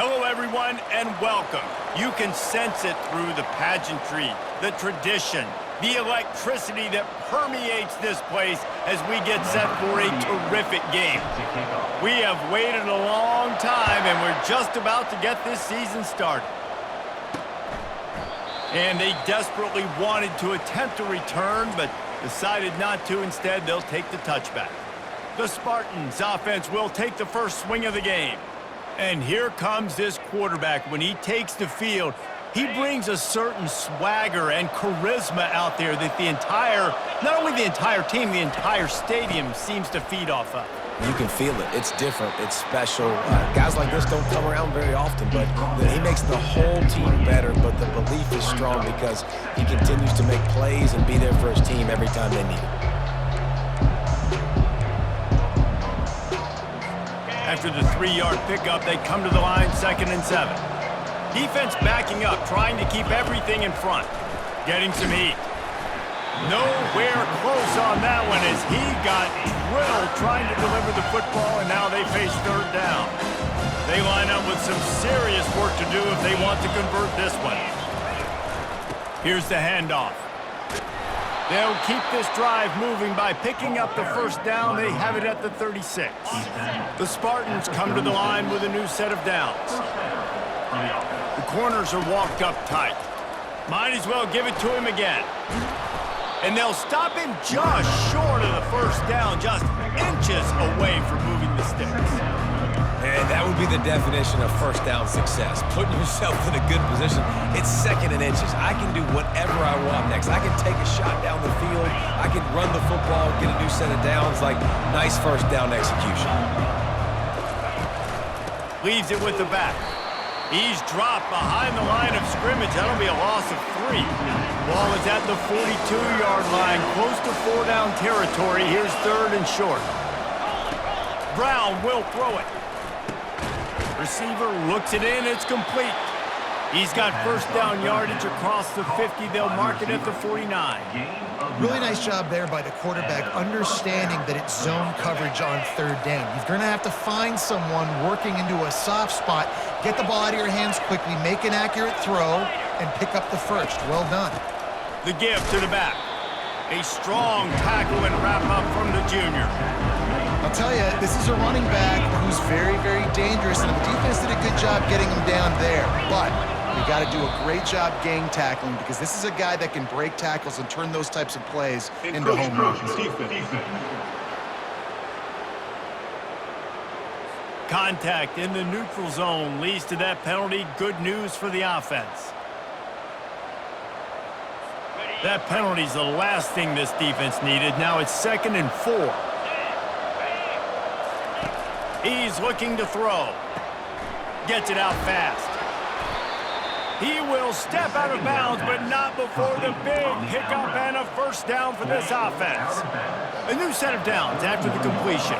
Hello, everyone, and welcome. You can sense it through the pageantry, the tradition, the electricity that permeates this place as we get set for a terrific game. We have waited a long time, and we're just about to get this season started. And they desperately wanted to attempt a return, but decided not to. Instead, they'll take the touchback. The Spartans offense will take the first swing of the game. And here comes this quarterback. When he takes the field, he brings a certain swagger and charisma out there that not only the entire team, the entire stadium seems to feed off of. You can feel it. It's different. It's special. Guys like this don't come around very often, but he makes the whole team better, but the belief is strong because he continues to make plays and be there for his team every time they need it. After the 3-yard pickup, they come to the line, 2nd and 7. Defense backing up, trying to keep everything in front. Getting some heat. Nowhere close on that one as he got drilled trying to deliver the football, and now they face 3rd down. They line up with some serious work to do if they want to convert this one. Here's the handoff. They'll keep this drive moving by picking up the 1st down. They have it at the 36. The Spartans come to the line with a new set of downs. The corners are walked up tight. Might as well give it to him again. And they'll stop him just short of the 1st down, just inches away from moving the sticks. And that would be the definition of 1st down success. Putting yourself in a good position. It's 2nd and inches. I can do whatever I want next. I can take a shot down the field. I can run the football, get a new set of downs. Like, nice 1st down execution. Leaves it with the back. He's dropped behind the line of scrimmage. That'll be a loss of 3. Ball is at the 42-yard line, close to 4-down territory. Here's 3rd and short. Brown will throw it. Receiver looks it in. It's complete. He's got 1st down yardage across the 50. They'll mark it at the 49. Really nice job there by the quarterback, understanding that it's zone coverage on 3rd down. You're going to have to find someone working into a soft spot, get the ball out of your hands quickly, make an accurate throw, and pick up the 1st. Well done. The give to the back. A strong tackle and wrap-up from the junior. I'll tell you, this is a running back who's very, very dangerous, and the defense did a good job getting him down there. But you got to do a great job gang tackling because this is a guy that can break tackles and turn those types of plays into home runs. Contact in the neutral zone leads to that penalty. Good news for the offense. That penalty's the last thing this defense needed. Now it's 2nd and 4. He's looking to throw. Gets it out fast. He will step out of bounds, but not before the big pickup and a 1st down for this offense. A new set of downs after the completion.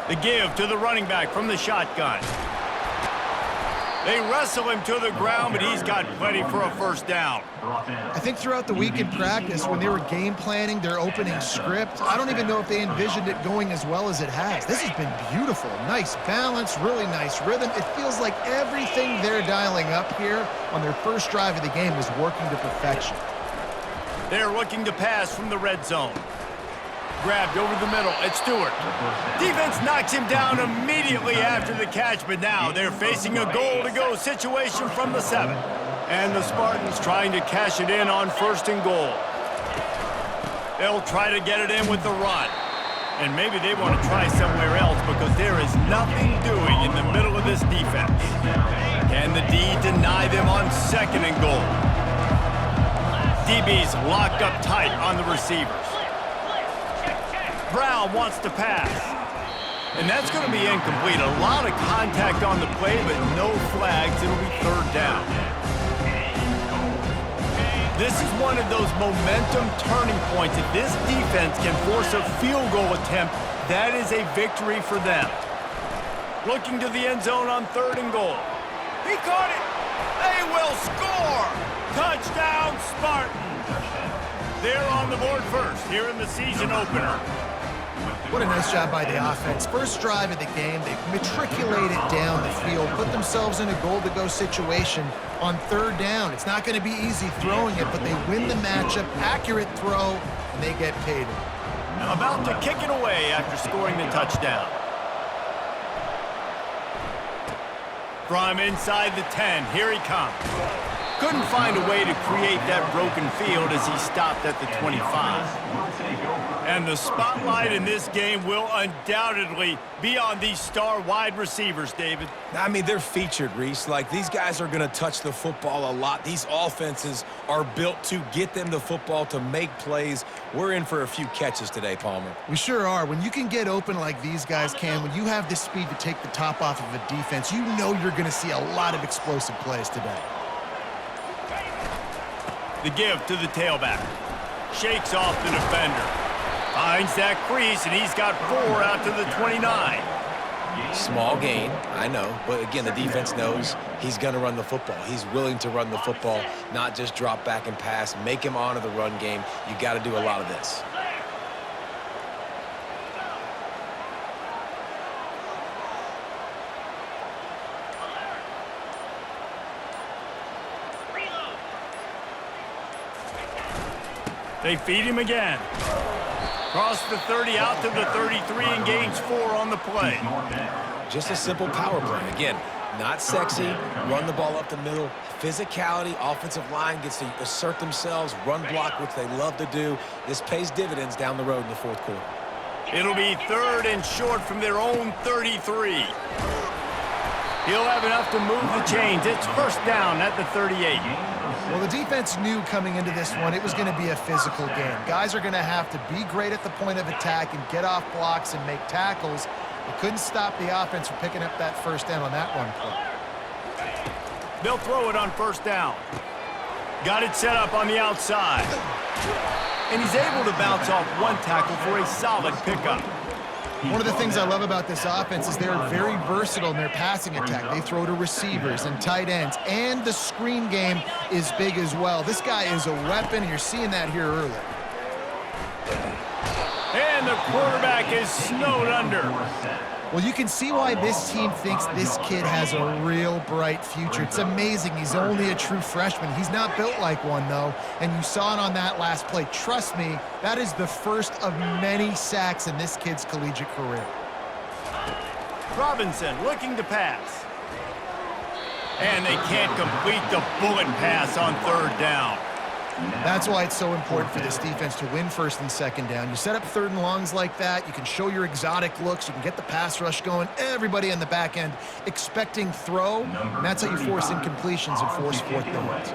The give to the running back from the shotgun. They wrestle him to the ground, but he's got plenty for a 1st down. I think throughout the week in practice, when they were game planning their opening script, I don't even know if they envisioned it going as well as it has. This has been beautiful. Nice balance, really nice rhythm. It feels like everything they're dialing up here on their 1st drive of the game is working to perfection. They're looking to pass from the red zone. Grabbed over the middle at Stewart. Defense knocks him down immediately after the catch, but now they're facing a goal-to-go situation from the 7. And the Spartans trying to cash it in on 1st and goal. They'll try to get it in with the run. And maybe they want to try somewhere else because there is nothing doing in the middle of this defense. Can the D deny them on 2nd and goal? DB's locked up tight on the receivers. Brown wants to pass. And that's going to be incomplete. A lot of contact on the play, but no flags. It'll be 3rd down. This is one of those momentum turning points. If this defense can force a field goal attempt, that is a victory for them. Looking to the end zone on 3rd and goal. He caught it. They will score. Touchdown, Spartans. They're on the board first here in the season opener. What a nice job by the offense. First drive of the game, they matriculated down the field, put themselves in a goal-to-go situation on third down. It's not going to be easy throwing it, but they win the matchup, accurate throw, and they get paid. About to kick it away after scoring the touchdown. From inside the 10, here he comes. Couldn't find a way to create that broken field as he stopped at the 25. And the spotlight in this game will undoubtedly be on these star wide receivers, David. I mean, they're featured, Reese. Like, these guys are going to touch the football a lot. These offenses are built to get them the football, to make plays. We're in for a few catches today, Palmer. We sure are. When you can get open like these guys can, when you have the speed to take the top off of a defense, you know you're going to see a lot of explosive plays today. The give to the tailback. Shakes off the defender. Finds that crease, and he's got 4 out to the 29. Small gain, I know. But, again, the defense knows he's going to run the football. He's willing to run the football, not just drop back and pass. Make him honor the run game. You got to do a lot of this. They feed him again. Cross the 30 out to the 33 and gains 4 on the play. Just a simple power play. Again, not sexy. Run the ball up the middle. Physicality. Offensive line gets to assert themselves. Run block, which they love to do. This pays dividends down the road in the fourth quarter. It'll be 3rd and short from their own 33. He'll have enough to move the chains. It's first down at the 38. Well, the defense knew coming into this one it was going to be a physical game. Guys are going to have to be great at the point of attack and get off blocks and make tackles. They couldn't stop the offense from picking up that first down on that one play. They'll throw it on first down. Got it set up on the outside. And he's able to bounce off one tackle for a solid pickup. One of the things I love about this offense is they're very versatile in their passing attack. They throw to receivers and tight ends, and the screen game is big as well. This guy is a weapon, and you're seeing that here early. And the quarterback is snowed under. Well, you can see why this team thinks this kid has a real bright future. It's amazing. He's only a true freshman. He's not built like one, though, and you saw it on that last play. Trust me, that is the first of many sacks in this kid's collegiate career. Robinson looking to pass. And they can't complete the bullet pass on 3rd down. That's why it's so important for this defense to win 1st and 2nd down. You set up 3rd and longs like that, you can show your exotic looks, you can get the pass rush going, everybody on the back end expecting throw, and that's how you force incompletions and force 4th downs.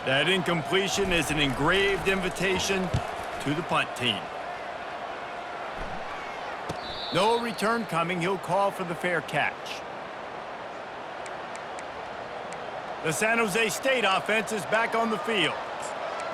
That incompletion is an engraved invitation to the punt team. No return coming, he'll call for the fair catch. The San Jose State offense is back on the field.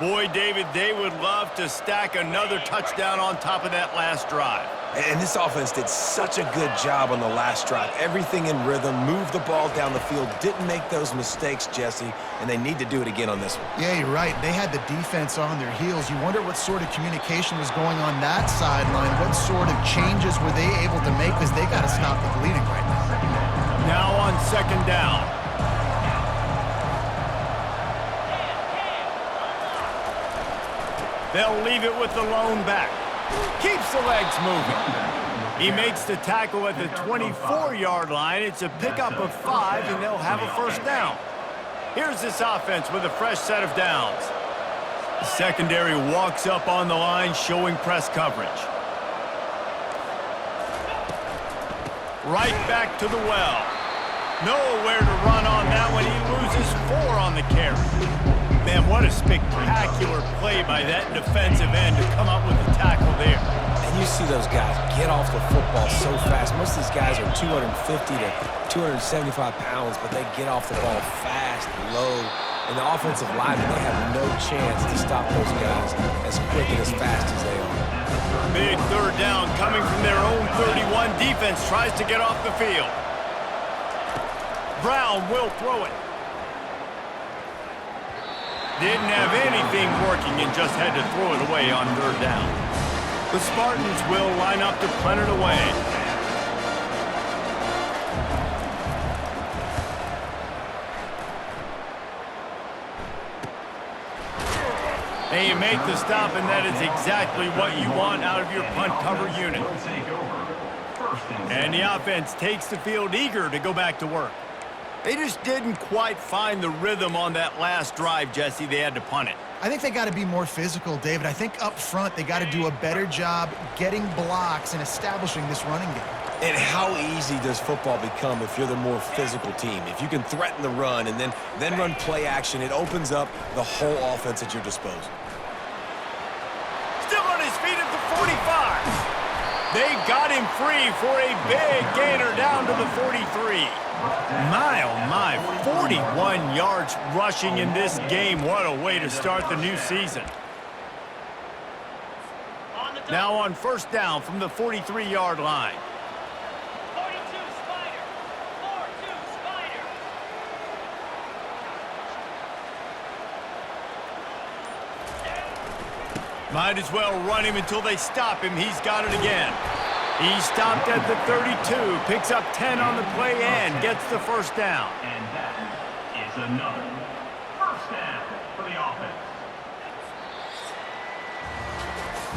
Boy, David, they would love to stack another touchdown on top of that last drive. And this offense did such a good job on the last drive. Everything in rhythm, moved the ball down the field, didn't make those mistakes, Jesse, and they need to do it again on this one. Yeah, you're right. They had the defense on their heels. You wonder what sort of communication was going on that sideline. What sort of changes were they able to make, because they got to stop the bleeding right now. Now on 2nd down. They'll leave it with the lone back. Keeps the legs moving. He makes the tackle at the 24-yard line. It's a pickup of 5, and they'll have a first down. Here's this offense with a fresh set of downs. The secondary walks up on the line, showing press coverage. Right back to the well. Nowhere to run on that one. He loses 4 on the carry. Man, what a spectacular play by that defensive end to come up with the tackle there. And you see those guys get off the football so fast. Most of these guys are 250 to 275 pounds, but they get off the ball fast, low. And the offensive linemen, they have no chance to stop those guys as quick and as fast as they are. Big 3rd down coming from their own 31. Defense tries to get off the field. Brown will throw it. Didn't have anything working and just had to throw it away on 3rd down. The Spartans will line up to punt it away. They make the stop, and that is exactly what you want out of your punt cover unit. And the offense takes the field eager to go back to work. They just didn't quite find the rhythm on that last drive, Jesse. They had to punt it. I think they got to be more physical, David. I think up front they got to do a better job getting blocks and establishing this running game. And how easy does football become if you're the more physical team? If you can threaten the run and then run play action, it opens up the whole offense at your disposal. Still on his feet at the 45. They got him free for a big gainer down to the 43. My, oh my, 41 yards rushing in this game. What a way to start the new season. Now on first down from the 43-yard line. 42 Spider. 4-2 Spider. Might as well run him until they stop him. He's got it again. He stopped at the 32, picks up 10 on the play and gets the first down. And that is another first down for the offense.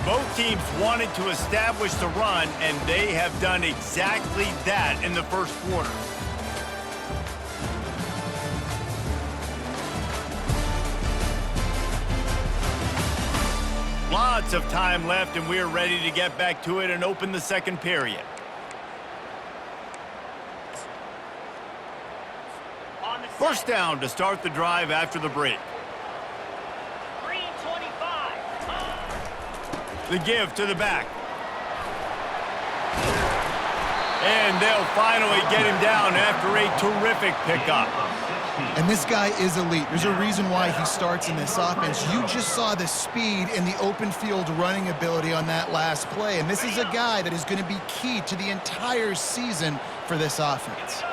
Both teams wanted to establish the run, and they have done exactly that in the first quarter. Lots of time left, and we're ready to get back to it and open the second period. First down to start the drive after the break. Green 25. The give to the back. And they'll finally get him down after a terrific pickup. And this guy is elite. There's a reason why he starts in this offense. You just saw the speed and the open field running ability on that last play. And this is a guy that is going to be key to the entire season for this offense.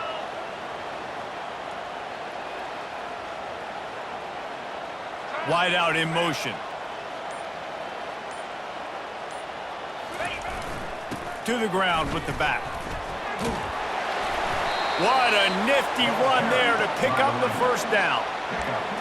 Wide out in motion. To the ground with the back. What a nifty run there to pick up the first down.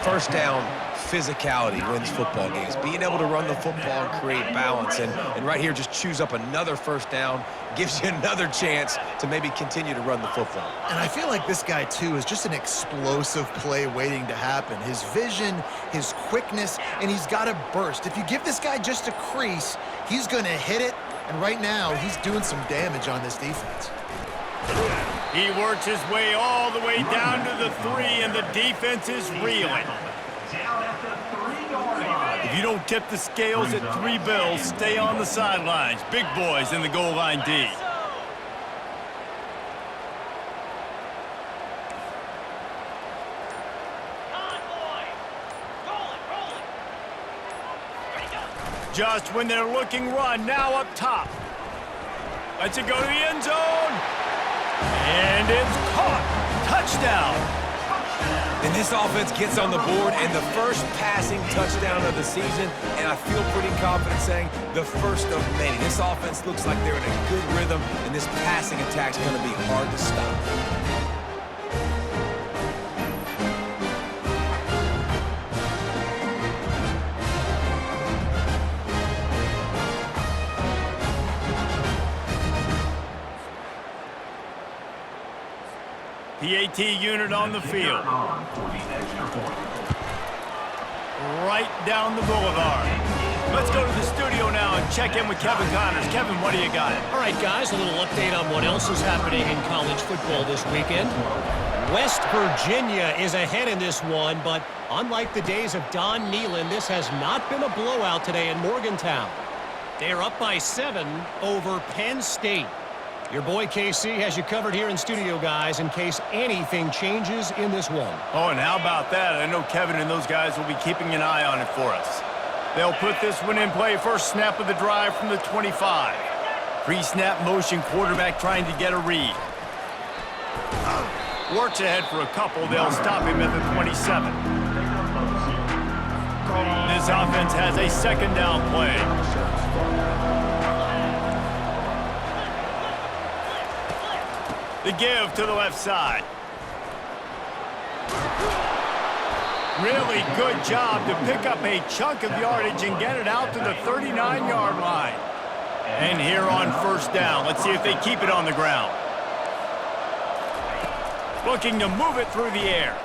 First down, physicality wins football games. Being able to run the football and create balance. And right here, just choose up another first down, gives you another chance to maybe continue to run the football. And I feel like this guy, too, is just an explosive play waiting to happen. His vision, his quickness, and he's got a burst. If you give this guy just a crease, he's going to hit it. And right now, he's doing some damage on this defense. He works his way all the way down to the 3, and the defense is reeling. If you don't tip the scales at 3 bills, stay on the sidelines. Big boys in the goal line D. Just when they're looking run, now up top. Lets it go to the end zone. And it's caught. Touchdown. And this offense gets on the board, and the first passing touchdown of the season, and I feel pretty confident saying the first of many. This offense looks like they're in a good rhythm, and this passing attack's going to be hard to stop. PAT unit on the field. Right down the boulevard. Let's go to the studio now and check in with Kevin Connors. Kevin, what do you got? All right, guys, a little update on what else is happening in college football this weekend. West Virginia is ahead in this one, but unlike the days of Don Nehlen, this has not been a blowout today in Morgantown. They are up by 7 over Penn State. Your boy KC has you covered here in studio, guys, in case anything changes in this one. Oh, and how about that? I know Kevin and those guys will be keeping an eye on it for us. They'll put this one in play. First snap of the drive from the 25. Pre-snap motion, quarterback trying to get a read. Works ahead for a couple. They'll stop him at the 27. This offense has a second down play. The give to the left side. Really good job to pick up a chunk of yardage and get it out to the 39-yard line. And here on first down, let's see if they keep it on the ground. Looking to move it through the air.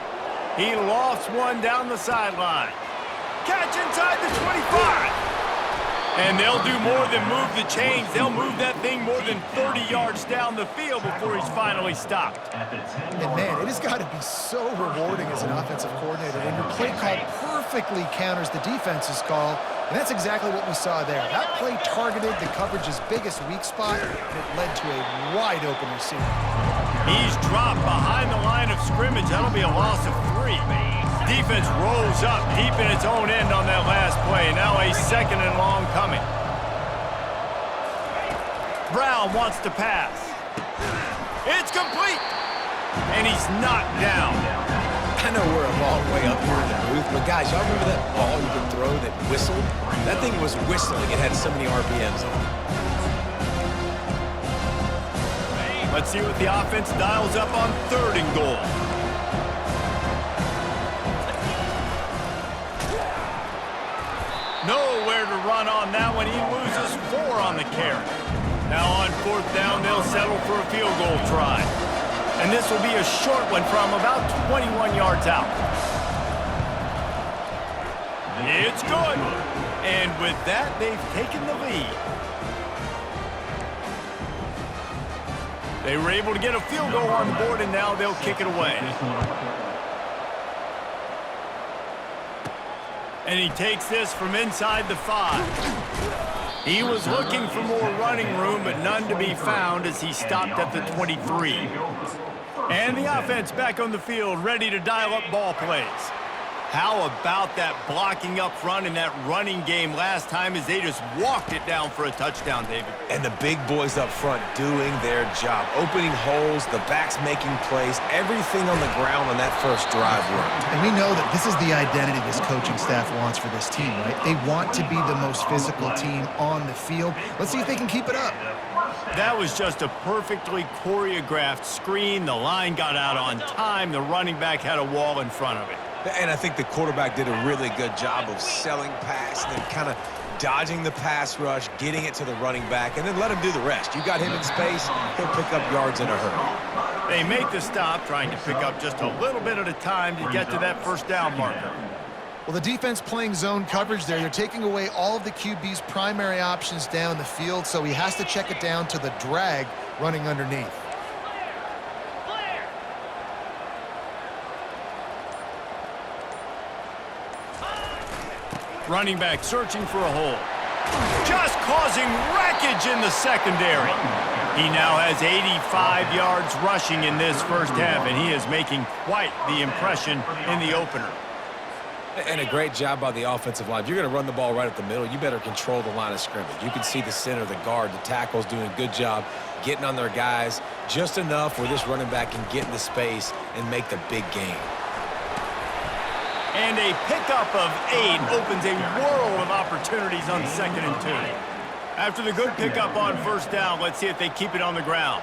He lofts one down the sideline. Catch inside the 25. And they'll do more than move the chains. They'll move that thing more than 30 yards down the field before he's finally stopped. And man, it has got to be so rewarding as an offensive coordinator when your play call perfectly counters the defense's call. And that's exactly what we saw there. That play targeted the coverage's biggest weak spot, and it led to a wide-open receiver. He's dropped behind the line of scrimmage. That'll be a loss of 3. Defense rolls up deep in its own end on that last play. Now a second and long coming. Brown wants to pass. It's complete. And he's knocked down. I know we're a long way up here in the booth, but guys, y'all remember that ball you could throw that whistled? That thing was whistling. It had so many RPMs on it. Let's see what the offense dials up on 3rd and goal. Nowhere to run on that one. He loses 4 on the carry. Now on 4th down, they'll settle for a field goal try. And this will be a short one from about 21 yards out. It's good. And with that, they've taken the lead. They were able to get a field goal on the board, and now they'll kick it away. And he takes this from inside the 5. He was looking for more running room, but none to be found as he stopped at the 23. And the offense back on the field, ready to dial up ball plays. How about that blocking up front in that running game last time as they just walked it down for a touchdown, David? And the big boys up front doing their job. Opening holes, the backs making plays, everything on the ground on that first drive worked. And we know that this is the identity this coaching staff wants for this team, right? They want to be the most physical team on the field. Let's see if they can keep it up. That was just a perfectly choreographed screen. The line got out on time. The running back had a wall in front of it. And I think the quarterback did a really good job of selling pass and then kind of dodging the pass rush, getting it to the running back, and then let him do the rest. You got him in space, he'll pick up yards in a hurry. They make the stop, trying to pick up just a little bit at a time to get to that first down marker. Well, the defense playing zone coverage there. They're taking away all of the QB's primary options down the field, so he has to check it down to the drag running underneath. Running back searching for a hole. Just causing wreckage in the secondary. He now has 85 yards rushing in this first half, and he is making quite the impression in the opener. And a great job by the offensive line. If you're going to run the ball right up the middle, you better control the line of scrimmage. You can see the center, the guard, the tackles doing a good job getting on their guys just enough where this running back can get into space and make the big game. And a pickup of 8 opens a world of opportunities on 2nd and 2. After the good pickup on first down, let's see if they keep it on the ground.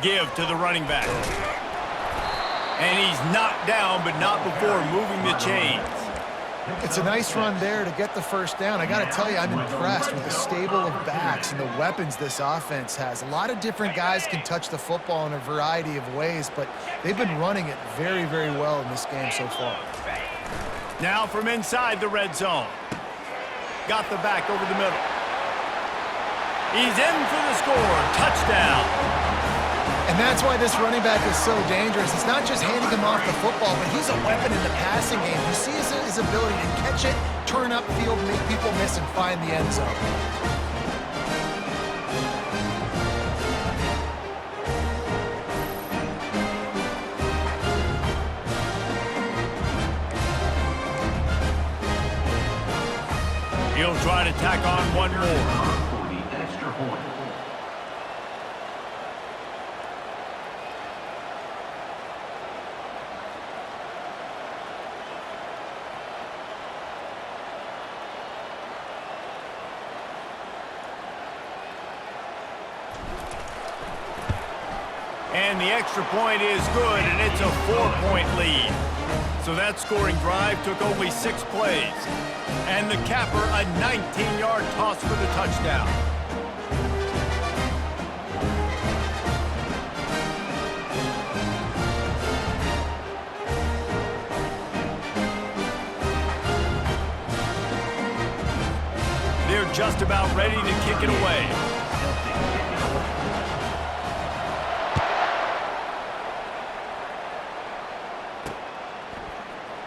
Give to the running back. And he's knocked down, but not before moving the chains. It's a nice run there to get the first down. I got to tell you, I'm impressed with the stable of backs and the weapons this offense has. A lot of different guys can touch the football in a variety of ways, but they've been running it very, very well in this game so far. Now from inside the red zone. Got the back over the middle. He's in for the score. Touchdown. And that's why this running back is so dangerous. It's not just handing him off the football, but he's a weapon in the passing game. You see his ability to catch it, turn upfield, make people miss, and find the end zone. He'll try to tack on one more. And the extra point is good, and it's a 4-point lead. So that scoring drive took only 6 plays. And the capper, a 19-yard toss for the touchdown. They're just about ready to kick it away.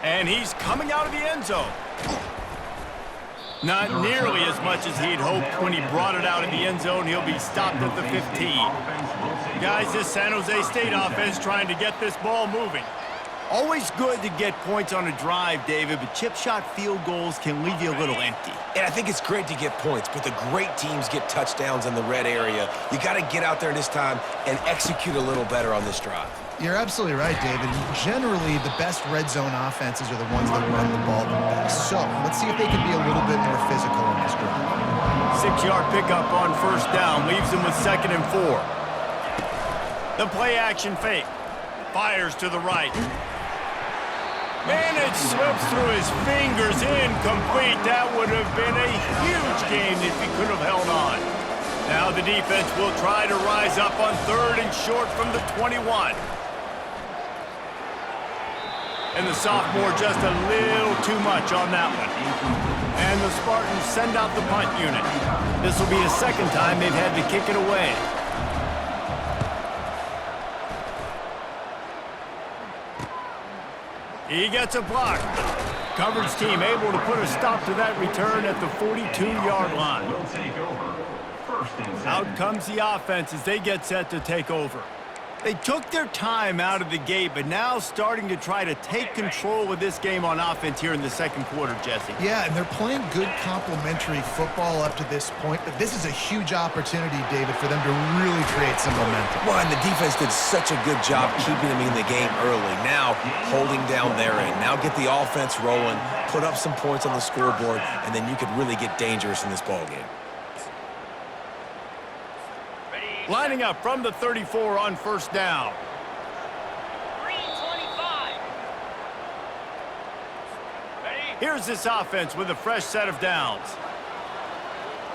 And he's coming out of the end zone. Not nearly as much as he'd hoped when he brought it out of the end zone. He'll be stopped at the 15. Guys, this San Jose State offense trying to get this ball moving. Always good to get points on a drive, David, but chip shot field goals can leave you a little empty. And I think it's great to get points, but the great teams get touchdowns in the red area. You got to get out there this time and execute a little better on this drive. You're absolutely right, David. Generally, the best red zone offenses are the ones that run the ball the best. So let's see if they can be a little bit more physical in this drive. 6-yard pickup on first down leaves them with 2nd and 4. The play action fake. Fires to the right. And it slips through his fingers, incomplete. That would have been a huge gain if he could have held on. Now the defense will try to rise up on 3rd and short from the 21. And the sophomore just a little too much on that one. And the Spartans send out the punt unit. This will be the 2nd time they've had to kick it away. He gets a block. Coverage team able to put a stop to that return at the 42-yard line. Out comes the offense as they get set to take over. They took their time out of the gate, but now starting to try to take control of this game on offense here in the 2nd quarter, Jesse. Yeah, and they're playing good complementary football up to this point, but this is a huge opportunity, David, for them to really create some momentum. Well, and the defense did such a good job keeping them in the game early. Now, holding down their end. Now get the offense rolling, put up some points on the scoreboard, and then you could really get dangerous in this ballgame. Lining up from the 34 on first down. Green 25. Ready? Here's this offense with a fresh set of downs.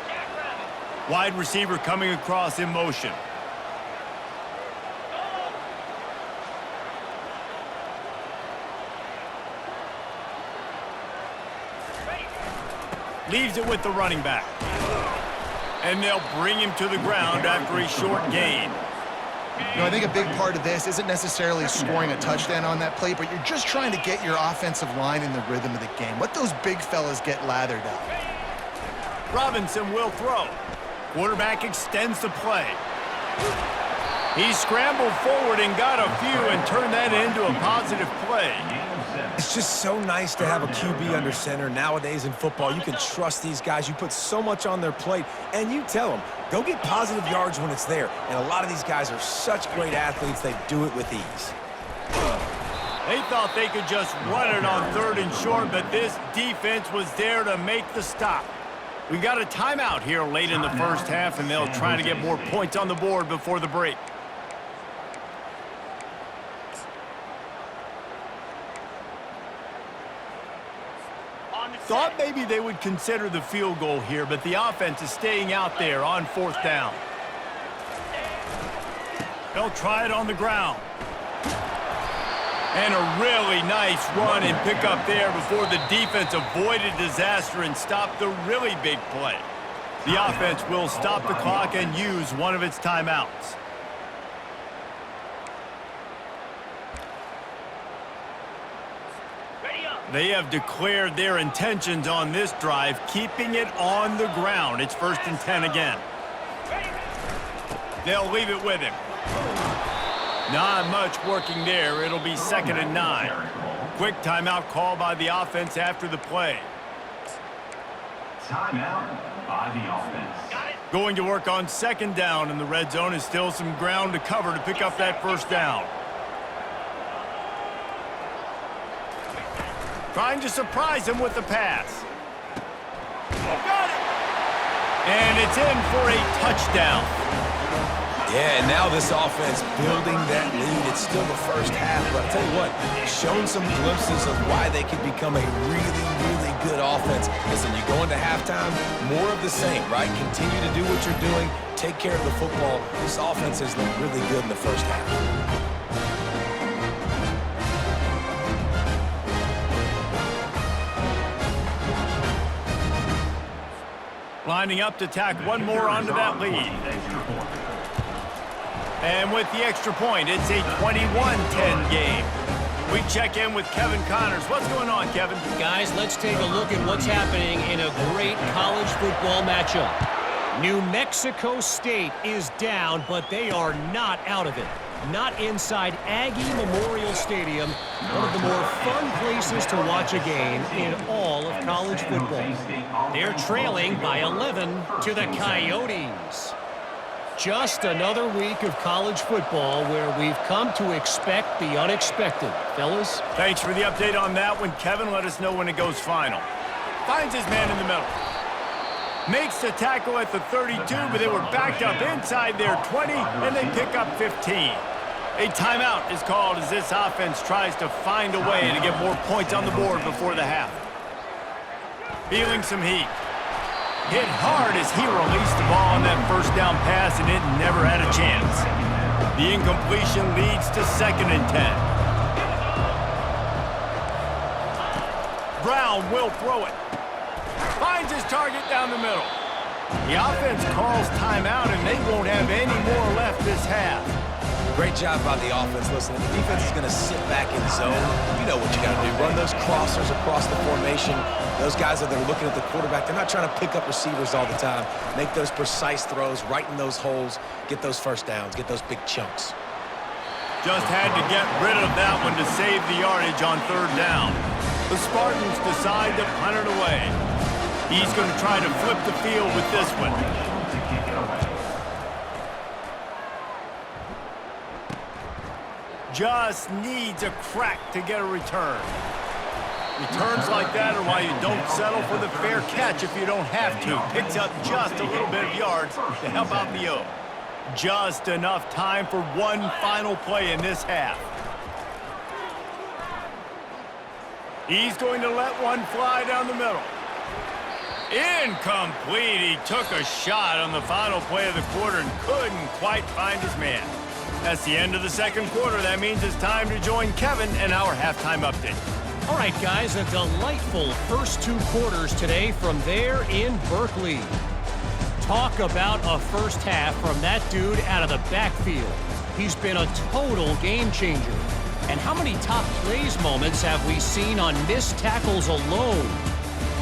Jackrabbit. Wide receiver coming across in motion. Ready? Leaves it with the running back. And they'll bring him to the ground after a short gain. You know, I think a big part of this isn't necessarily scoring a touchdown on that play, but you're just trying to get your offensive line in the rhythm of the game. Let those big fellas get lathered up. Robinson will throw. Quarterback extends the play. He scrambled forward and got a few and turned that into a positive play. It's just so nice to have a QB under center. Nowadays in football, you can trust these guys. You put so much on their plate, and you tell them, go get positive yards when it's there. And a lot of these guys are such great athletes, they do it with ease. They thought they could just run it on 3rd and short, but this defense was there to make the stop. We got a timeout here late in the first half, and they'll try to get more points on the board before the break. Thought maybe they would consider the field goal here, but the offense is staying out there on 4th down. They'll try it on the ground. And a really nice run and pick up there before the defense avoided disaster and stopped the really big play. The offense will stop the clock and use one of its timeouts. They have declared their intentions on this drive, keeping it on the ground. It's 1st and 10 again. They'll leave it with him. Not much working there. It'll be 2nd and 9. Quick timeout call by the offense after the play. Timeout by the offense. Going to work on 2nd down, and the red zone is still some ground to cover to pick up that 1st down. Trying to surprise him with the pass. Got it! And it's in for a touchdown. Yeah, and now this offense building that lead. It's still the first half, but I'll tell you what, shown some glimpses of why they could become a really, really good offense. Listen, you go into halftime, more of the same, right? Continue to do what you're doing, take care of the football. This offense has looked really good in the first half. Lining up to tack one more onto that lead. And with the extra point, it's a 21-10 game. We check in with Kevin Connors. What's going on, Kevin? Guys, let's take a look at what's happening in a great college football matchup. New Mexico State is down, but they are not out of it. Not inside Aggie Memorial Stadium, one of the more fun places to watch a game in all of college football. They're trailing by 11 to the Coyotes. Just another week of college football where we've come to expect the unexpected. Fellas? Thanks for the update on that one, Kevin. Let us know when it goes final. Finds his man in the middle. Makes the tackle at the 32, but they were backed up inside their 20, and they pick up 15. A timeout is called as this offense tries to find a way to get more points on the board before the half. Feeling some heat. Hit hard as he released the ball on that first down pass, and it never had a chance. The incompletion leads to 2nd and 10. Brown will throw it. Finds his target down the middle. The offense calls timeout, and they won't have any more left this half. Great job by the offense. Listen, the defense is going to sit back in zone. You know what you got to do. Run those crossers across the formation. Those guys that are looking at the quarterback, they're not trying to pick up receivers all the time. Make those precise throws right in those holes. Get those first downs. Get those big chunks. Just had to get rid of that one to save the yardage on 3rd down. The Spartans decide to punt it away. He's going to try to flip the field with this one. Just needs a crack to get a return. Returns like that are why you don't settle for the fair catch if you don't have to. Picks up just a little bit of yards to help out the O. Just enough time for one final play in this half. He's going to let one fly down the middle. Incomplete. He took a shot on the final play of the quarter and couldn't quite find his man. That's the end of the 2nd quarter. That means it's time to join Kevin and our halftime update. All right, guys, a delightful first 2 quarters today from there in Berkeley. Talk about a first half from that dude out of the backfield. He's been a total game changer. And how many top plays moments have we seen on missed tackles alone?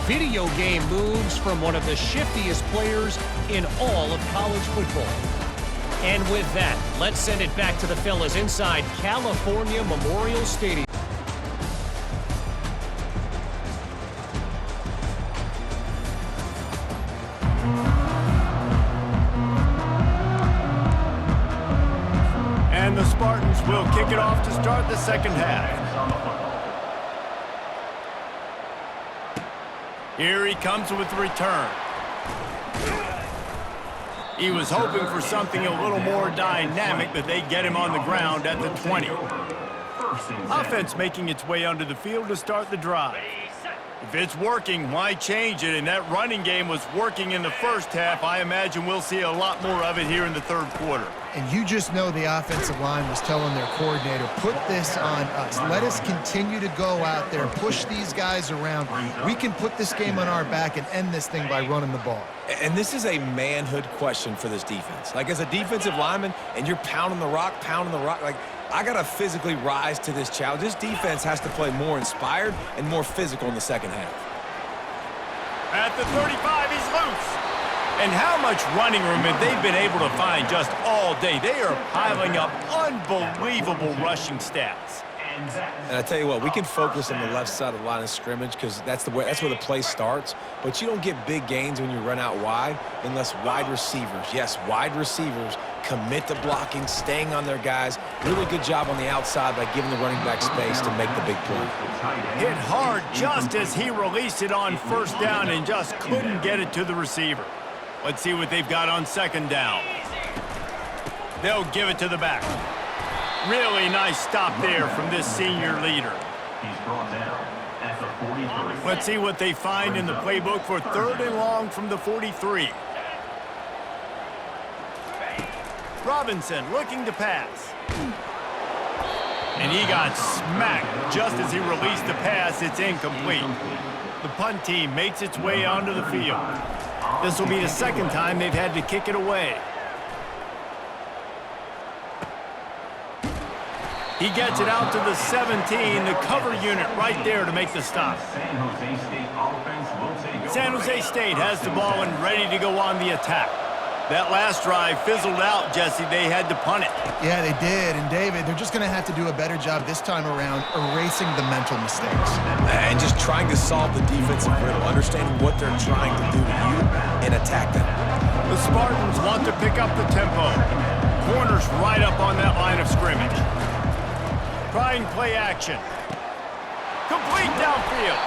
Video game moves from one of the shiftiest players in all of college football. And with that, let's send it back to the fellas inside California Memorial Stadium. And the Spartans will kick it off to start the 2nd half. Here he comes with the return. He was hoping for something a little more dynamic, but they get him on the ground at the 20. Offense making its way onto the field to start the drive. If it's working, why change it? And that running game was working in the first half. I imagine we'll see a lot more of it here in the 3rd quarter. And you just know the offensive line was telling their coordinator, put this on us. Let us continue to go out there, push these guys around. We can put this game on our back and end this thing by running the ball. And this is a manhood question for this defense. Like, as a defensive lineman, and you're pounding the rock, like, I got to physically rise to this challenge. This defense has to play more inspired and more physical in the 2nd half. At the 35, he's loose. And how much running room have they been able to find just all day? They are piling up unbelievable rushing stats. And I tell you what, we can focus on the left side of the line of scrimmage because that's where the play starts. But you don't get big gains when you run out wide unless wide receivers, yes, wide receivers, commit to blocking, staying on their guys. Really good job on the outside by giving the running back space to make the big play. Hit hard just as he released it on 1st down and just couldn't get it to the receiver. Let's see what they've got on 2nd down. They'll give it to the back. Really nice stop there from this senior leader. He's brought down at the 43. Let's see what they find in the playbook for 3rd and long from the 43. Robinson looking to pass. And he got smacked just as he released the pass. It's incomplete. The punt team makes its way onto the field. This will be the 2nd time they've had to kick it away. He gets it out to the 17, the cover unit right there to make the stop. San Jose State offense will take over. San Jose State has the ball and ready to go on the attack. That last drive fizzled out, Jesse. They had to punt it. Yeah, they did. And, David, they're just going to have to do a better job this time around erasing the mental mistakes. And just trying to solve the defensive riddle, understanding what they're trying to do to you and attack them. The Spartans want to pick up the tempo. Corners right up on that line of scrimmage. Trying play action. Complete downfield.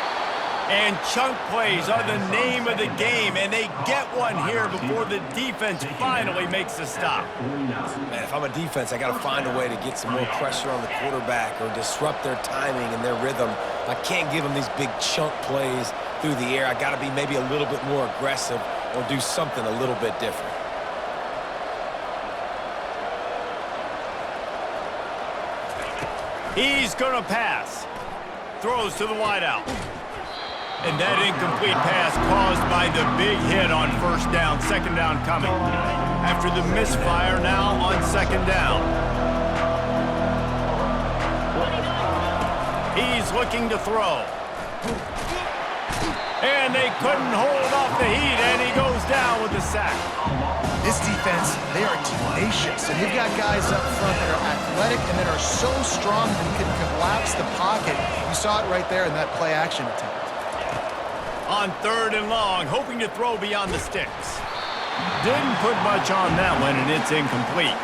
And chunk plays are the name of the game, and they get one here before the defense finally makes the stop. Man, if I'm a defense, I got to find a way to get some more pressure on the quarterback or disrupt their timing and their rhythm. I can't give them these big chunk plays through the air. I got to be maybe a little bit more aggressive or do something a little bit different. He's going to pass. Throws to the wideout. And that incomplete pass caused by the big hit on 1st down, 2nd down coming. After the misfire now on 2nd down. He's looking to throw. And they couldn't hold off the heat, and he goes down with the sack. This defense, they are tenacious, and they've got guys up front that are athletic and that are so strong that he can collapse the pocket. You saw it right there in that play-action attempt. On 3rd and long, hoping to throw beyond the sticks. Didn't put much on that one, and it's incomplete.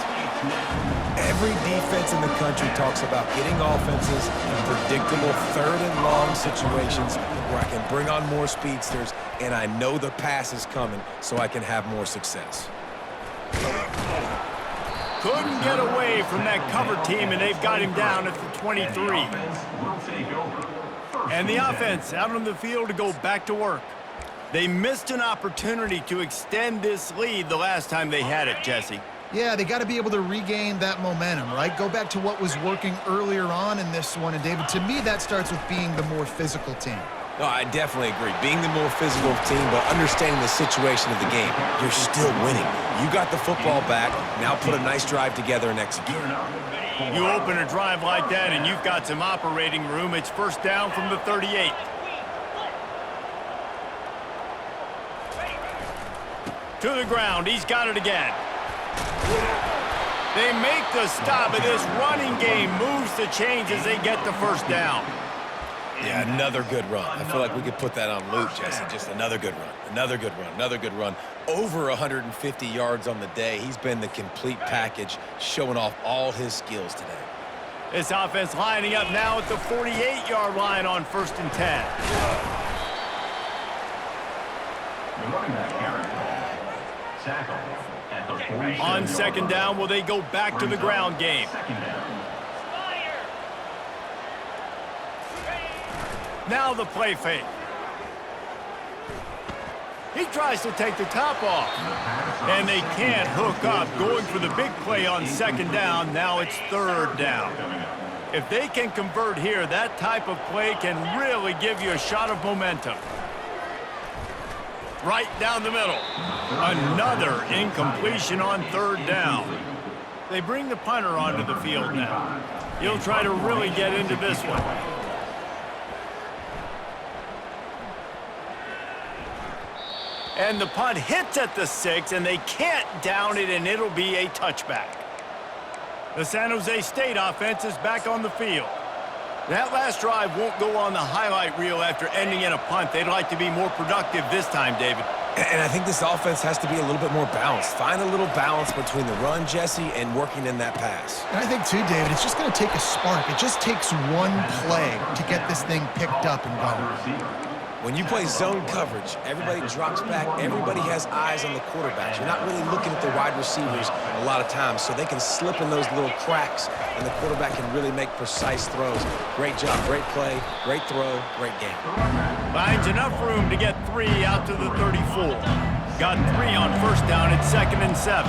Every defense in the country talks about getting offenses in predictable 3rd and long situations where I can bring on more speedsters and I know the pass is coming so I can have more success. Couldn't get away from that cover team, and they've got him down at the 23. And the offense out on the field to go back to work. They missed an opportunity to extend this lead the last time they had it, Jesse. Yeah, they got to be able to regain that momentum, right? Go back to what was working earlier on in this one. And, David, to me, that starts with being the more physical team. No, I definitely agree. Being the more physical team, but understanding the situation of the game. You're still winning. You got the football back. Now put a nice drive together and execute. You open a drive like that, and you've got some operating room. It's 1st down from the 38. To the ground. He's got it again. They make the stop, and this running game moves the chains as they get the 1st down. Yeah, another good run. I feel like we could put that on loop, Jesse. Just another good run, another good run, another good run. Over 150 yards on the day. He's been the complete package, showing off all his skills today. This offense lining up now at the 48-yard line on 1st and 10. The running back carry. Tackle at the 47. On 2nd down, will they go back to the ground game? 2nd down. Now the play fake. He tries to take the top off. And they can't hook up. Going for the big play on 2nd down. Now it's 3rd down. If they can convert here, that type of play can really give you a shot of momentum. Right down the middle. Another incompletion on 3rd down. They bring the punter onto the field now. He'll try to really get into this one. And the punt hits at the 6, and they can't down it, and it'll be a touchback. The San Jose State offense is back on the field. That last drive won't go on the highlight reel after ending in a punt. They'd like to be more productive this time, David. And I think this offense has to be a little bit more balanced. Find a little balance between the run, Jesse, and working in that pass. And I think, too, David, it's just going to take a spark. It just takes one play to get this thing picked up and going. When you play zone coverage, everybody drops back. Everybody has eyes on the quarterbacks. You're not really looking at the wide receivers a lot of times, so they can slip in those little cracks, and the quarterback can really make precise throws. Great job, great play, great throw, great game. Finds enough room to get 3 out to the 34. Got 3 on first down at 2nd and 7.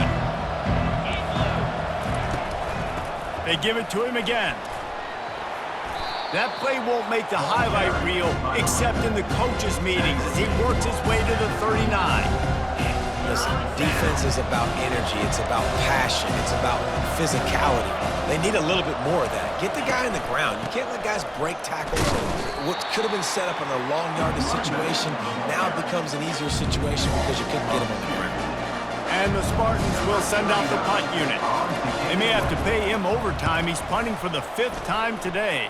They give it to him again. That play won't make the highlight reel except in the coaches' meetings as he works his way to the 39. Listen, defense is about energy. It's about passion. It's about physicality. They need a little bit more of that. Get the guy in the ground. You can't let guys break tackles. What could have been set up in a long yardage situation now it becomes an easier situation because you couldn't get him on the ground. And the Spartans will send out the punt unit. They may have to pay him overtime. He's punting for the 5th time today.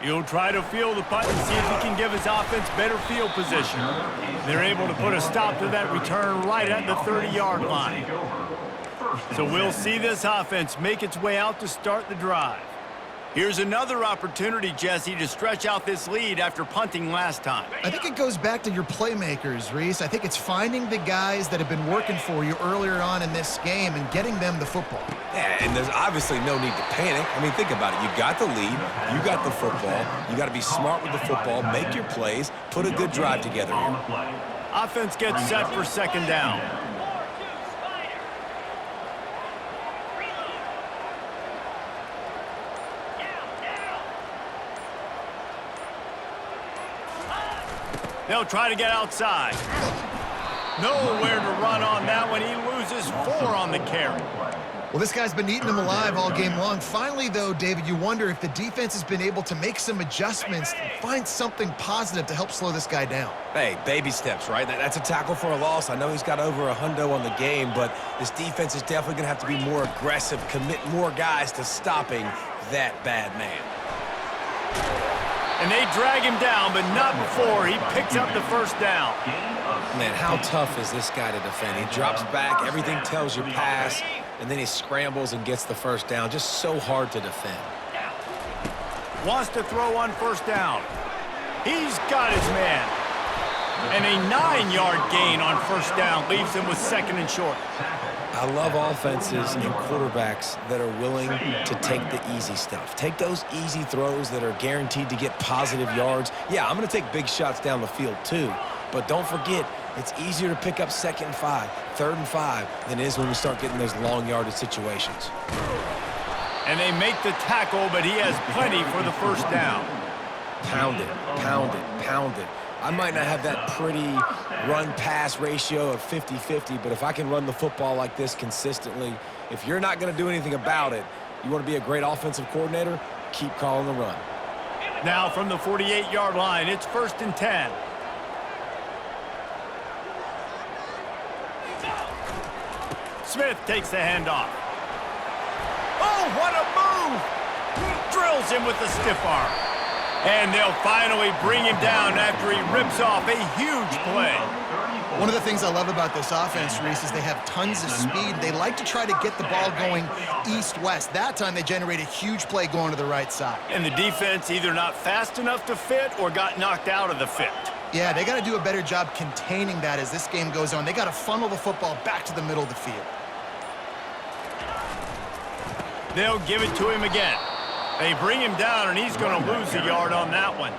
He'll try to field the punt and see if he can give his offense better field position. They're able to put a stop to that return right at the 30-yard line. So we'll see this offense make its way out to start the drive. Here's another opportunity, Jesse, to stretch out this lead after punting last time. I think it goes back to your playmakers, Reese. I think it's finding the guys that have been working for you earlier on in this game and getting them the football. Yeah, and there's obviously no need to panic. I mean, think about it. You got the lead. You got the football. You got to be smart with the football, make your plays, put a good drive together here. Offense gets set for 2nd down. They'll try to get outside. Nowhere to run on that one. He loses 4 on the carry. Well, this guy's been eating them alive all game long. Finally, though, David, you wonder if the defense has been able to make some adjustments and find something positive to help slow this guy down. Hey, baby steps, right? That's a tackle for a loss. I know he's got over $100 on the game, but this defense is definitely going to have to be more aggressive, commit more guys to stopping that bad man. And they drag him down, but not before he picks up the 1st down. Man, how tough is this guy to defend? He drops back, everything tells you pass, and then he scrambles and gets the 1st down. Just so hard to defend. Wants to throw on 1st down. He's got his man. And a 9-yard gain on 1st down leaves him with 2nd and short. I love offenses and quarterbacks that are willing to take the easy stuff. Take those easy throws that are guaranteed to get positive yards. Yeah, I'm going to take big shots down the field too. But don't forget, it's easier to pick up 2nd and 5, 3rd and 5 than it is when we start getting those long yardage situations. And they make the tackle, but he has plenty for the 1st down. Pound it, pound it, pound it. I might not have that pretty run-pass ratio of 50-50, but if I can run the football like this consistently, if you're not going to do anything about it, you want to be a great offensive coordinator, keep calling the run. Now from the 48-yard line, it's 1st and 10. Smith takes the handoff. Oh, what a move! Drills him with the stiff arm. And they'll finally bring him down after he rips off a huge play. One of the things I love about this offense, Reese, is they have tons of speed. They like to try to get the ball going east-west. That time they generate a huge play going to the right side. And the defense either not fast enough to fit or got knocked out of the fit. Yeah, they got to do a better job containing that as this game goes on. They got to funnel the football back to the middle of the field. They'll give it to him again. They bring him down, and he's going to lose a yard on that one.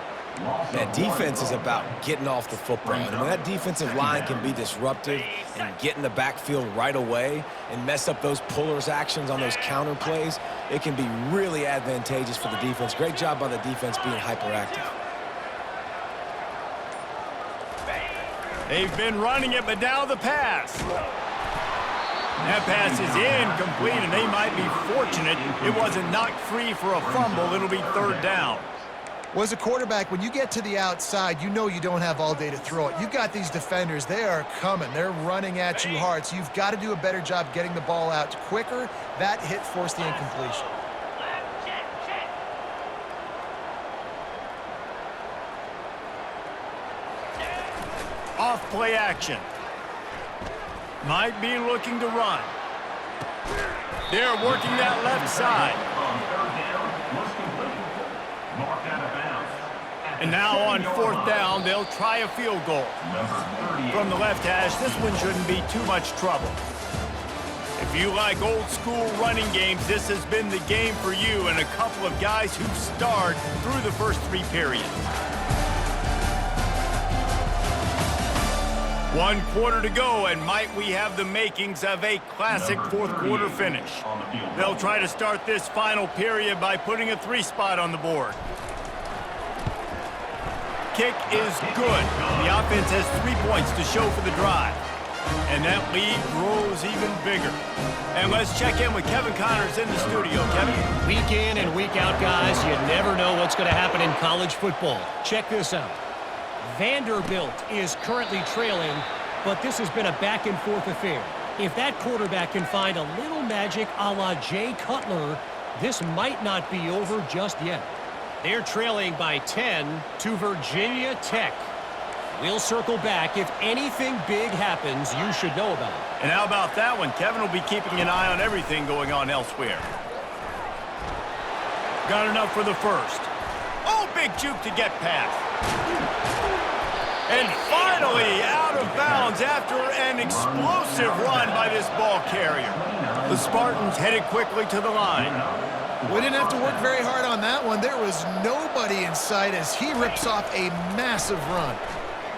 That defense is about getting off the football. And when that defensive line can be disruptive and get in the backfield right away and mess up those pullers actions on those counter plays, it can be really advantageous for the defense. Great job by the defense being hyperactive. They've been running it, but now the pass. That pass is incomplete, and they might be fortunate it wasn't knocked free for a fumble. It'll be 3rd down. Well, as a quarterback, when you get to the outside, you know you don't have all day to throw it. You've got these defenders. They are coming. They're running at you hard, so you've got to do a better job getting the ball out quicker. That hit forced the incompletion. Off play action. Might be looking to run. They're working that left side. Marked out of bounds at And now on 4th down, they'll try a field goal. From the left hash, this one shouldn't be too much trouble. If you like old-school running games, this has been the game for you and a couple of guys who've starred through the first 3 periods. 1 quarter to go, and might we have the makings of a classic 4th quarter finish. They'll try to start this final period by putting a 3-spot on the board. Kick is good. The offense has 3 points to show for the drive. And that lead grows even bigger. And let's check in with Kevin Connors in the studio. Kevin? Week in and week out, guys, you never know what's going to happen in college football. Check this out. Vanderbilt is currently trailing, but this has been a back-and-forth affair. If that quarterback can find a little magic a la Jay Cutler, this might not be over just yet. They're trailing by 10 to Virginia Tech. We'll circle back. If anything big happens, you should know about it. And how about that one? Kevin will be keeping an eye on everything going on elsewhere. Got enough for the first. Oh, big juke to get past. And finally out of bounds after an explosive run by this ball carrier. The Spartans headed quickly to the line. We didn't have to work very hard on that one. There was nobody in sight as he rips off a massive run.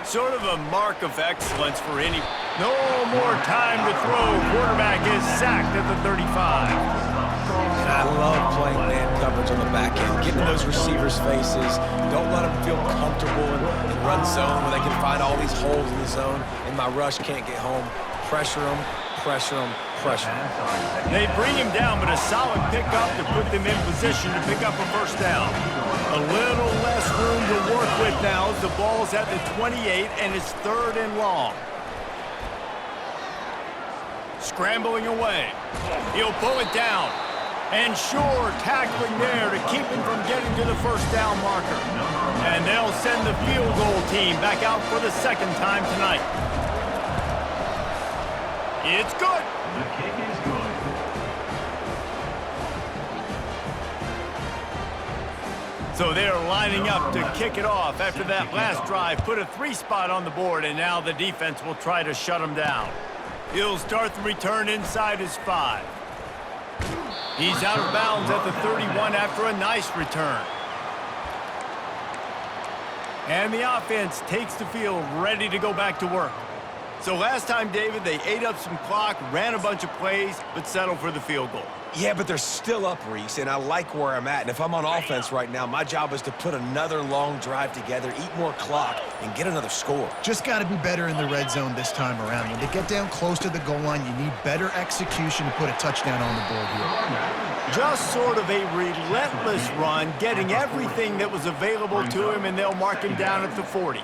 Sort of a mark of excellence for any. No more time to throw. Quarterback is sacked at the 35. And I love playing man coverage on the back end, getting in those receivers' faces. Don't let them feel comfortable in run zone where they can find all these holes in the zone, and my rush can't get home. Pressure them, pressure them, pressure them. They bring him down, but a solid pickup to put them in position to pick up a first down. A little less room to work with now as the ball's at the 28 and it's 3rd and long. Scrambling away. He'll pull it down. And sure, tackling there to keep him from getting to the first down marker. And they'll send the field goal team back out for the 2nd time tonight. It's good. The kick is good. So they're lining up to kick it off after that last drive. Put a 3-spot on the board, and now the defense will try to shut them down. He'll start the return inside his 5. He's out of bounds at the 31 after a nice return. And the offense takes the field ready to go back to work. So last time, David, they ate up some clock, ran a bunch of plays, but settled for the field goal. Yeah, but they're still up, Reese, and I like where I'm at. And if I'm on offense right now, my job is to put another long drive together, eat more clock, and get another score. Just got to be better in the red zone this time around. When they get down close to the goal line, you need better execution to put a touchdown on the board here. Just sort of a relentless run, getting everything that was available to him, and they'll mark him down at the 40.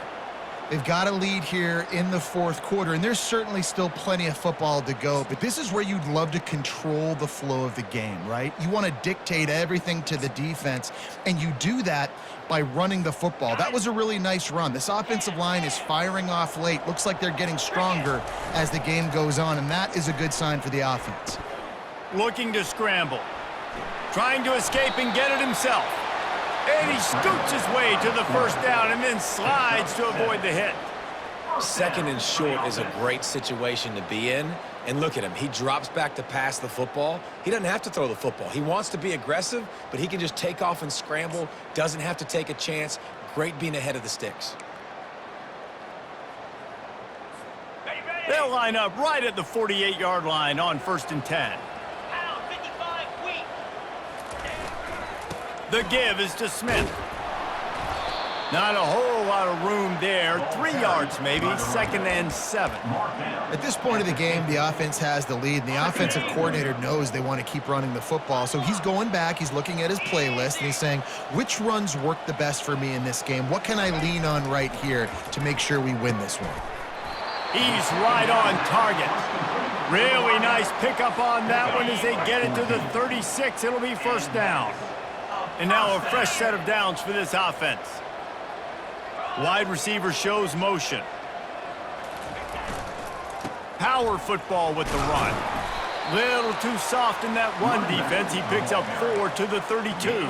They've got a lead here in the 4th quarter, and there's certainly still plenty of football to go, but this is where you'd love to control the flow of the game, right? You want to dictate everything to the defense, and you do that by running the football. That was a really nice run. This offensive line is firing off late. Looks like they're getting stronger as the game goes on, and that is a good sign for the offense. Looking to scramble. Trying to escape and get it himself. And he scoots his way to the first down and then slides to avoid the hit. 2nd and short is a great situation to be in. And look at him. He drops back to pass the football. He doesn't have to throw the football. He wants to be aggressive, but he can just take off and scramble. Doesn't have to take a chance. Great being ahead of the sticks. They'll line up right at the 48-yard line on 1st and 10. The give is to Smith. Not a whole lot of room there. 3 yards maybe, 2nd and 7. At this point of the game, the offense has the lead, and the offensive coordinator knows they want to keep running the football. So he's going back, he's looking at his playlist, and he's saying, which runs work the best for me in this game? What can I lean on right here to make sure we win this one? He's right on target. Really nice pickup on that one as they get it to the 36. It'll be first down. And now a fresh set of downs for this offense. Wide receiver shows motion. Power football with the run. Little too soft in that run defense. He picks up 4 to the 32.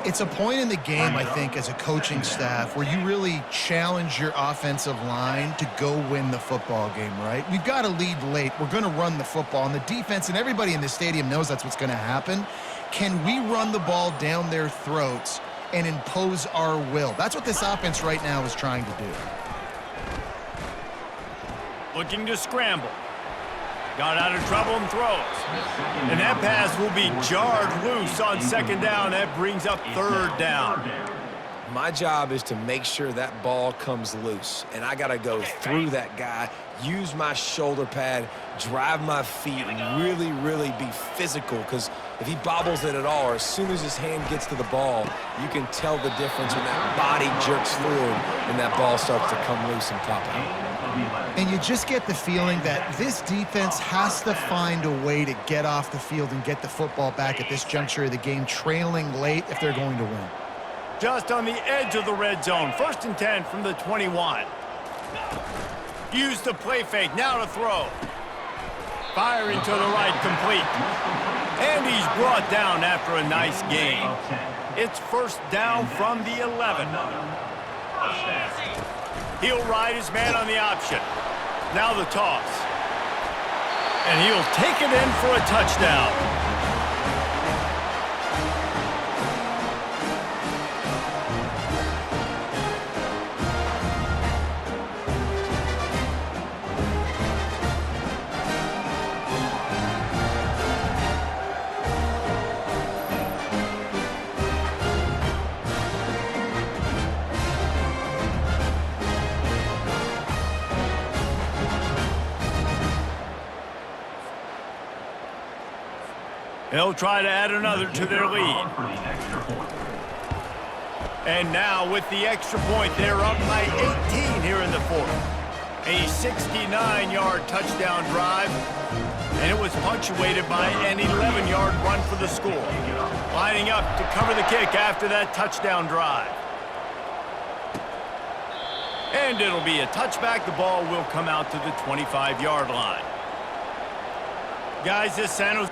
It's a point in the game, I think, as a coaching staff where you really challenge your offensive line to go win the football game, right? We've got to lead late. We're going to run the football. And the defense and everybody in the stadium knows that's what's going to happen. Can we run the ball down their throats and impose our will? That's what this offense right now is trying to do. Looking to scramble. Got out of trouble and throws. And that pass will be jarred loose on second down. That brings up third down. My job is to make sure that ball comes loose, and I got to go through that guy, use my shoulder pad, drive my feet, and really, really be physical, because if he bobbles it at all, or as soon as his hand gets to the ball, you can tell the difference when that body jerks forward and that ball starts to come loose and pop out. And you just get the feeling that this defense has to find a way to get off the field and get the football back at this juncture of the game, trailing late if they're going to win. Just on the edge of the red zone. 1st and 10 from the 21. Use the play fake. Now to throw. Firing to the right, complete. And he's brought down after a nice gain. It's 1st down from the 11. He'll ride his man on the option. Now the toss. And he'll take it in for a touchdown. They'll try to add another to their lead. And now with the extra point, they're up by 18 here in the 4th. A 69-yard touchdown drive, and it was punctuated by an 11-yard run for the score. Lining up to cover the kick after that touchdown drive. And it'll be a touchback. The ball will come out to the 25-yard line. Guys, this San Jose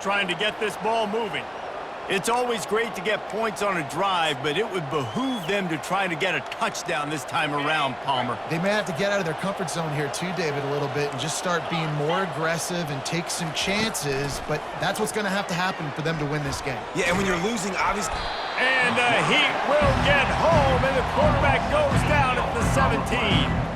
trying to get this ball moving. It's always great to get points on a drive, but it would behoove them to try to get a touchdown this time around, Palmer. They may have to get out of their comfort zone here too, David, a little bit and just start being more aggressive and take some chances, but that's what's going to have to happen for them to win this game. Yeah, and when you're losing, obviously... And the Heat will get home, and the quarterback goes down at the 17.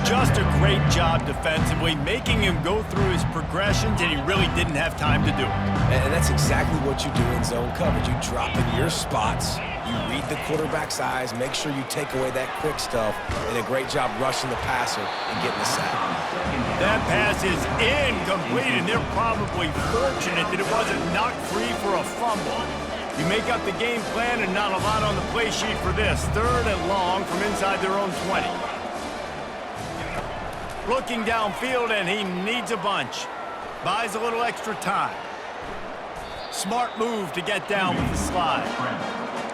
Just a great job defensively, making him go through his progressions, and he really didn't have time to do it. And that's exactly what you do in zone coverage. You drop in your spots, you read the quarterback's eyes, make sure you take away that quick stuff, and a great job rushing the passer and getting the sack. That pass is incomplete, and they're probably fortunate that it wasn't knocked free for a fumble. You make up the game plan and not a lot on the play sheet for this. 3rd and long from inside their own 20. Looking downfield, and he needs a bunch. Buys a little extra time. Smart move to get down with the slide.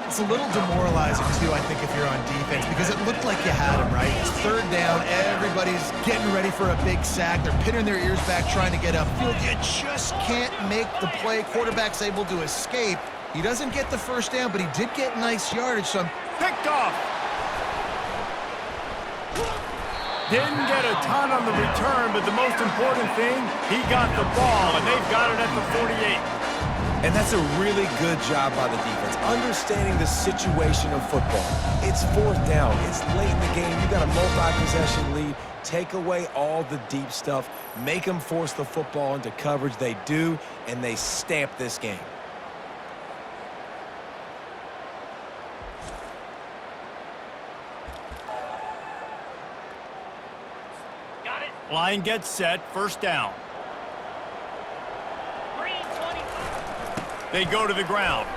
It's a little demoralizing, too, I think, if you're on defense, because it looked like you had him, right? It's 3rd down. Everybody's getting ready for a big sack. They're pinning their ears back trying to get upfield. You just can't make the play. Quarterback's able to escape. He doesn't get the 1st down, but he did get nice yardage. So picked off. Didn't get a ton on the return, but the most important thing, he got the ball, and they've got it at the 48. And that's a really good job by the defense, understanding the situation of football. It's 4th down. It's late in the game. You got a multi-possession lead. Take away all the deep stuff. Make them force the football into coverage. They do, and they stamp this game. Line gets set, 1st down. They go to the ground.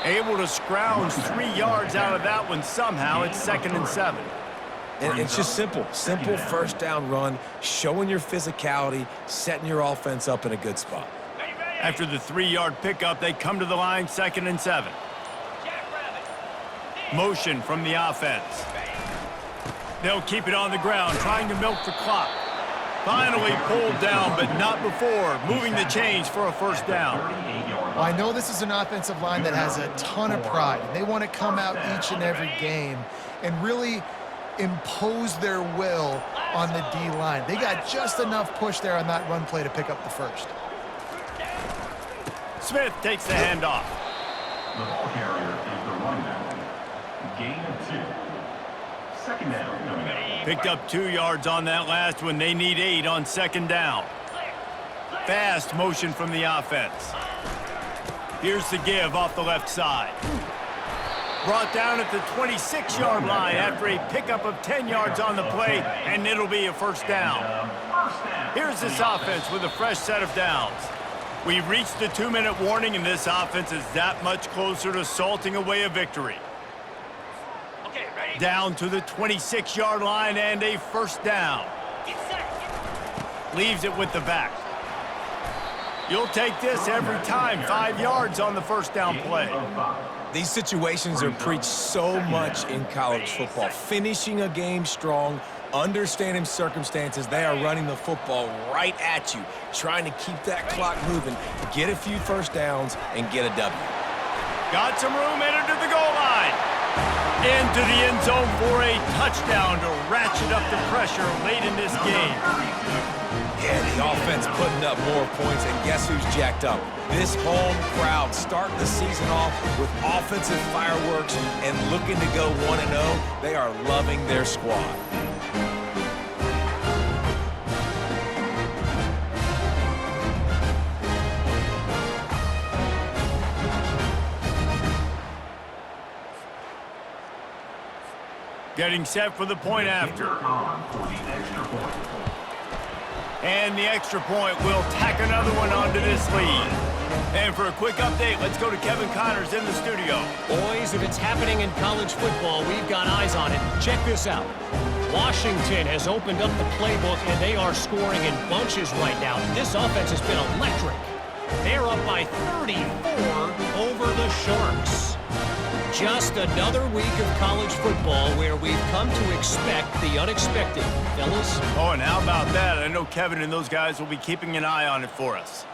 Able to scrounge 3 yards out of that one somehow. It's 2nd and 7. And it's just simple 1st down run, showing your physicality, setting your offense up in a good spot. After the 3-yard pickup, they come to the line, 2nd and 7. Motion from the offense. They'll keep it on the ground, trying to milk the clock. Finally pulled down, but not before, moving the chains for a first down. Well, I know this is an offensive line that has a ton of pride. They want to come out each and every game and really impose their will on the D-line. They got just enough push there on that run play to pick up the first. Smith takes the handoff. The ball carrier is the running back. Gain of 2. Second down coming up. Picked up 2 yards on that last one. They need 8 on second down. Fast motion from the offense. Here's the give off the left side. Brought down at the 26-yard line after a pickup of 10 yards on the play, and it'll be a first down. Here's this offense with a fresh set of downs. We've reached the 2-minute warning, and this offense is that much closer to salting away a victory. Okay, ready? Down to the 26-yard line and a first down. Get set. Leaves it with the back. You'll take this every time. 5 yards on the first down play. These situations are preached so much in college football. Finishing a game strong, understanding circumstances. They are running the football right at you, trying to keep that clock moving, get a few first downs, and get a W. Got some room, headed to the goal line. Into the end zone for a touchdown to ratchet up the pressure late in this game. Yeah, the offense putting up more points, and guess who's jacked up? This home crowd starting the season off with offensive fireworks and looking to go 1-0. They are loving their squad. Getting set for the point after. And the extra point will tack another one onto this lead. And for a quick update, let's go to Kevin Connors in the studio. Boys, if it's happening in college football, we've got eyes on it. Check this out. Washington has opened up the playbook, and they are scoring in bunches right now. This offense has been electric. They're up by 34 over the Sharks. Just another week of college football where we've come to expect the unexpected, fellas. Oh, and how about that? I know Kevin and those guys will be keeping an eye on it for us.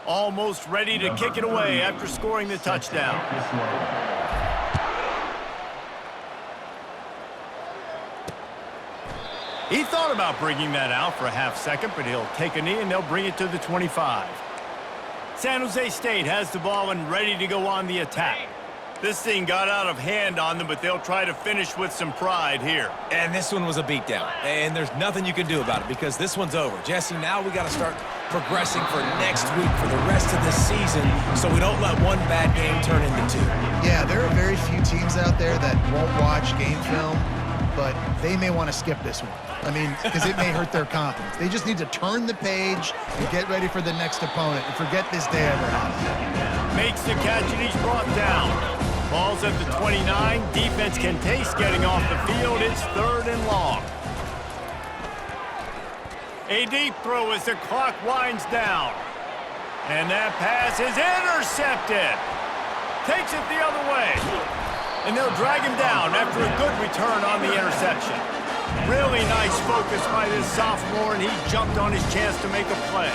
Almost ready to kick it away after scoring the touchdown. He thought about bringing that out for a half second, but he'll take a knee and they'll bring it to the 25. San Jose State has the ball and ready to go on the attack. This thing got out of hand on them, but they'll try to finish with some pride here. And this one was a beatdown, and there's nothing you can do about it because this one's over. Jesse, now we got to start progressing for next week for the rest of this season so we don't let one bad game turn into 2. Yeah, there are very few teams out there that won't watch game film, but they may want to skip this one. I mean, because it may hurt their confidence. They just need to turn the page and get ready for the next opponent and forget this day ever happened. Makes the catch and he's brought down. Ball's at the 29. Defense can taste getting off the field. It's 3rd and long. A deep throw as the clock winds down. And that pass is intercepted. Takes it the other way. And they'll drag him down after a good return on the interception. Really nice focus by this sophomore, and he jumped on his chance to make a play.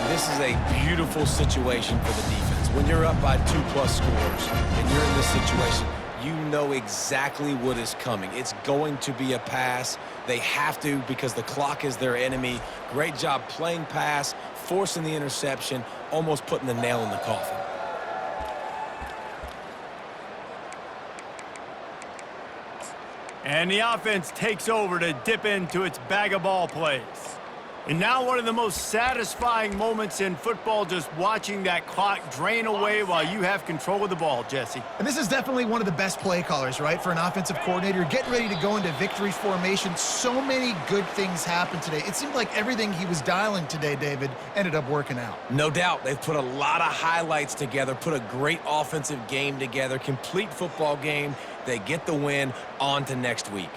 This is a beautiful situation for the defense. When you're up by 2+ scores and you're in this situation, you know exactly what is coming. It's going to be a pass. They have to because the clock is their enemy. Great job playing pass, forcing the interception, almost putting the nail in the coffin. And the offense takes over to dip into its bag of ball plays. And now one of the most satisfying moments in football, just watching that clock drain away while you have control of the ball, Jesse. And this is definitely one of the best play callers, right, for an offensive coordinator. You're getting ready to go into victory formation. So many good things happened today. It seemed like everything he was dialing today, David, ended up working out. No doubt. They've put a lot of highlights together, put a great offensive game together, complete football game. They get the win. On to next week.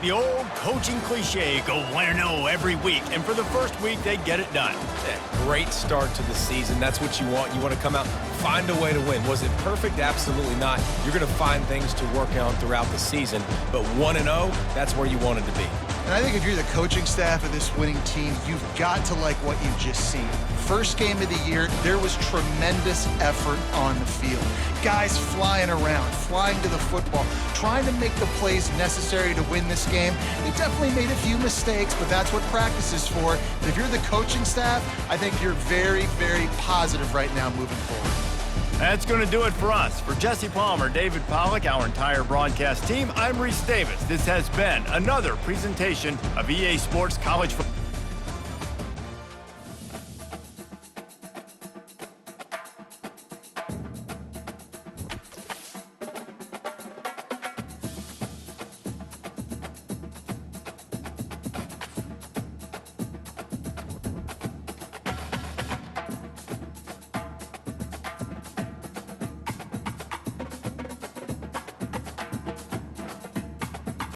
The old coaching cliche, go 1-0 every week, and for the first week, they get it done. Yeah, great start to the season. That's what you want. You want to come out, find a way to win. Was it perfect? Absolutely not. You're going to find things to work on throughout the season, but 1-0, that's where you wanted to be. And I think if you're the coaching staff of this winning team, you've got to like what you've just seen. First game of the year, there was tremendous effort on the field. Guys flying around, flying to the football, trying to make the plays necessary to win this game. They definitely made a few mistakes, but that's what practice is for. But if you're the coaching staff, I think you're very, very positive right now moving forward. That's going to do it for us. For Jesse Palmer, David Pollack, our entire broadcast team, I'm Reese Davis. This has been another presentation of EA Sports College Football.